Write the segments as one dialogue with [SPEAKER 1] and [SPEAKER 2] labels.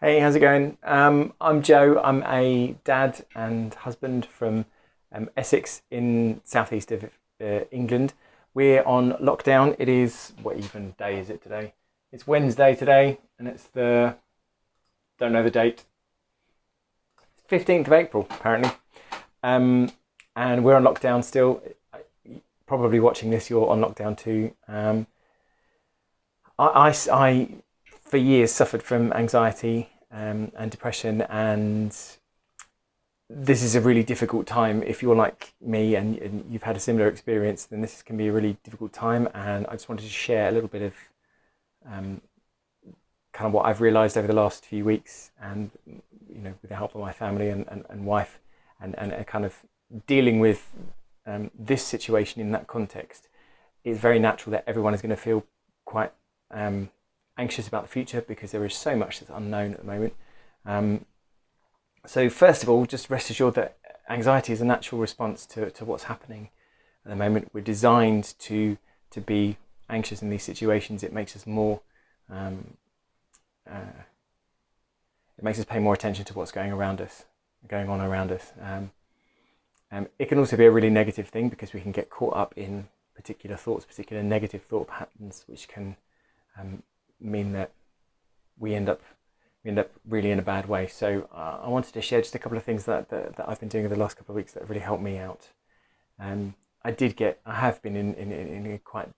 [SPEAKER 1] Hey, how's it going? I'm Joe. I'm a dad and husband from Essex in southeast of England. We're on lockdown. It is, what even day is it today? It's Wednesday today, and it's don't know the date, 15th of April, apparently. Um, and we're on lockdown still. Probably watching this, you're on lockdown too. I for years suffered from anxiety and depression, and this is a really difficult time. If you're like me and you've had a similar experience, then this can be a really difficult time. And I just wanted to share a little bit of um, kind of what I've realised over the last few weeks, and with the help of my family and wife, and kind of dealing with this situation in that context. It's very natural that everyone is going to feel quite um, anxious about the future because there is so much that's unknown at the moment. Um, so first of all, just rest assured that anxiety is a natural response to what's happening at the moment. We're designed to be anxious in these situations. It makes us more um, uh, it makes us pay more attention to what's going on around us. It can also be a really negative thing because we can get caught up in particular thoughts, particular negative thought patterns, which can um, mean that we end up really in a bad way. So I wanted to share just a couple of things that I've been doing over the last couple of weeks that have really helped me out. I have been in quite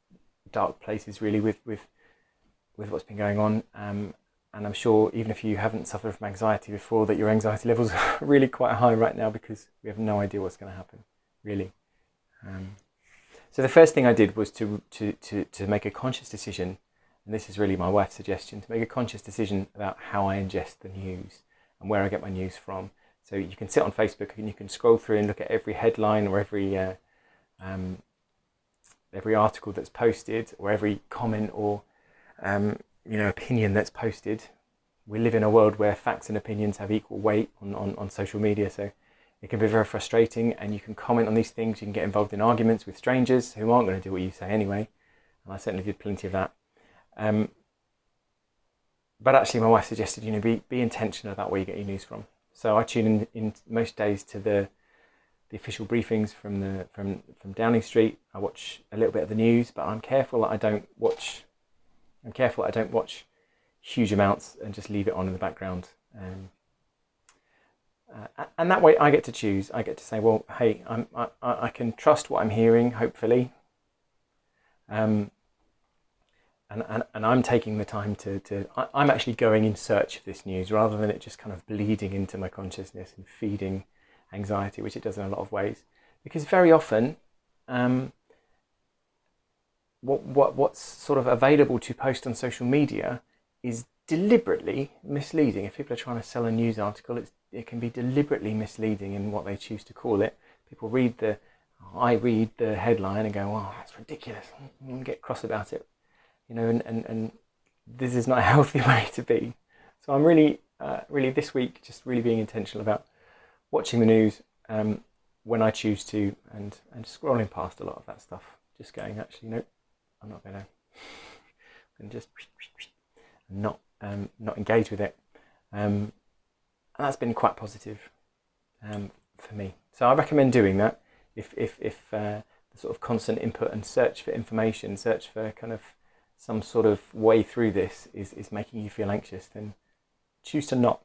[SPEAKER 1] dark places really with what's been going on. And I'm sure even if you haven't suffered from anxiety before, that your anxiety levels are really quite high right now because we have no idea what's going to happen, really. Um, so the first thing I did was to make a conscious decision, and this is really my wife's suggestion, to make a conscious decision about how I ingest the news and where I get my news from. So you can sit on Facebook and you can scroll through and look at every headline or um, every article that's posted or every comment or opinion that's posted. We live in a world where facts and opinions have equal weight on social media, so it can be very frustrating, and you can comment on these things. You can get involved in arguments with strangers who aren't going to do what you say anyway, and I certainly did plenty of that. Um, but actually, my wife suggested, be intentional about where you get your news from. So I tune in most days to the official briefings from Downing Street. I watch a little bit of the news, but I'm careful I don't watch huge amounts and just leave it on in the background. And that way I get to choose. I get to say, well, hey, I can trust what I'm hearing, hopefully. Um, and I'm taking the time I'm actually going in search of this news rather than it just kind of bleeding into my consciousness and feeding anxiety, which it does in a lot of ways. Because very often, what's sort of available to post on social media is deliberately misleading. If people are trying to sell a news article, it can be deliberately misleading in what they choose to call it. I read the headline and go, "Oh, that's ridiculous," and get cross about it, and this is not a healthy way to be. So I'm really this week just really being intentional about watching the news when I choose to, and scrolling past a lot of that stuff. Just going, actually, nope, I'm not going to, and just not engage with it. And that's been quite positive for me. So I recommend doing that if the sort of constant input and search for information, search for kind of some sort of way through this is making you feel anxious, then choose to not.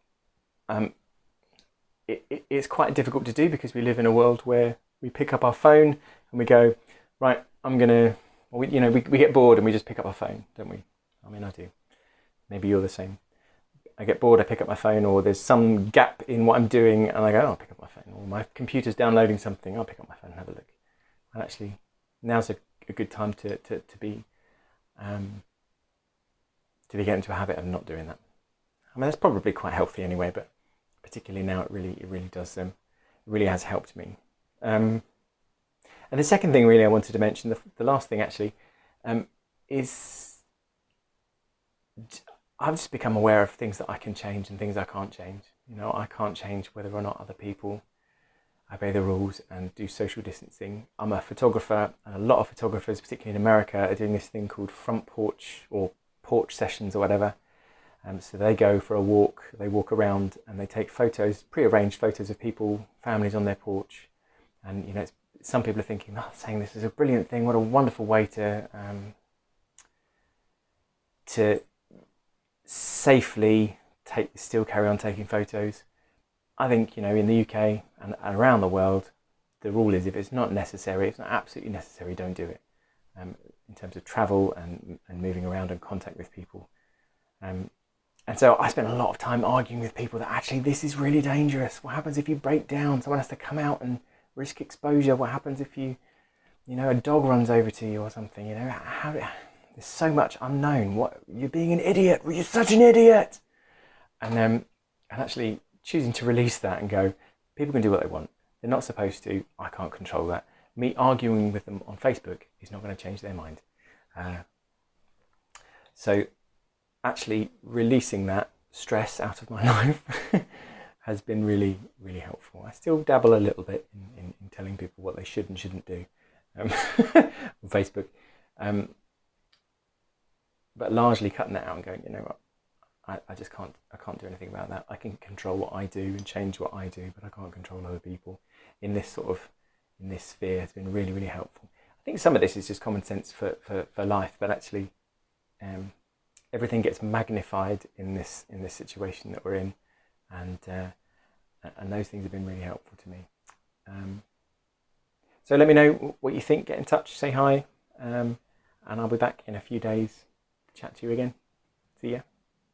[SPEAKER 1] It's quite difficult to do because we live in a world where we pick up our phone and we go, right, I'm gonna, we get bored and we just pick up our phone, don't we? I mean, I do. Maybe you're the same. I get bored, I pick up my phone, or there's some gap in what I'm doing, and I go, oh, I'll pick up my phone. Or my computer's downloading something, I'll pick up my phone and have a look. And actually, now's a good time to get into a habit of not doing that. I mean, that's probably quite healthy anyway, but particularly now, it really does. It really has helped me. And the second thing, really, I wanted to mention, the last thing actually, is I've just become aware of things that I can change and things I can't change. I can't change whether or not other people obey the rules and do social distancing. I'm a photographer, and a lot of photographers, particularly in America, are doing this thing called front porch or porch sessions or whatever. So they go for a walk, they walk around and they take photos, pre-arranged photos of people, families on their porch. And, you know, some people are thinking, oh, saying this is a brilliant thing, what a wonderful way to safely still carry on taking photos. I think, you know, in the UK and around the world, the rule is if it's not necessary, if it's not absolutely necessary, don't do it. In terms of travel and moving around and contact with people. And so I spent a lot of time arguing with people that actually this is really dangerous. What happens if you break down? Someone has to come out and risk exposure. What happens if a dog runs over to you or something? You know, there's so much unknown. What, you're being an idiot. Well, you're such an idiot. And actually choosing to release that and go, people can do what they want. They're not supposed to. I can't control that. Me arguing with them on Facebook is not going to change their mind. So actually releasing that stress out of my life has been really, really helpful. I still dabble a little bit in telling people what they should and shouldn't do on Facebook. But largely cutting that out and going, you know what, I just can't do anything about that. I can control what I do and change what I do, but I can't control other people. In this sphere has been really, really helpful. I think some of this is just common sense for life, but actually everything gets magnified in this situation that we're in, and those things have been really helpful to me. So let me know what you think. Get in touch, say hi, and I'll be back in a few days to chat to you again. See ya.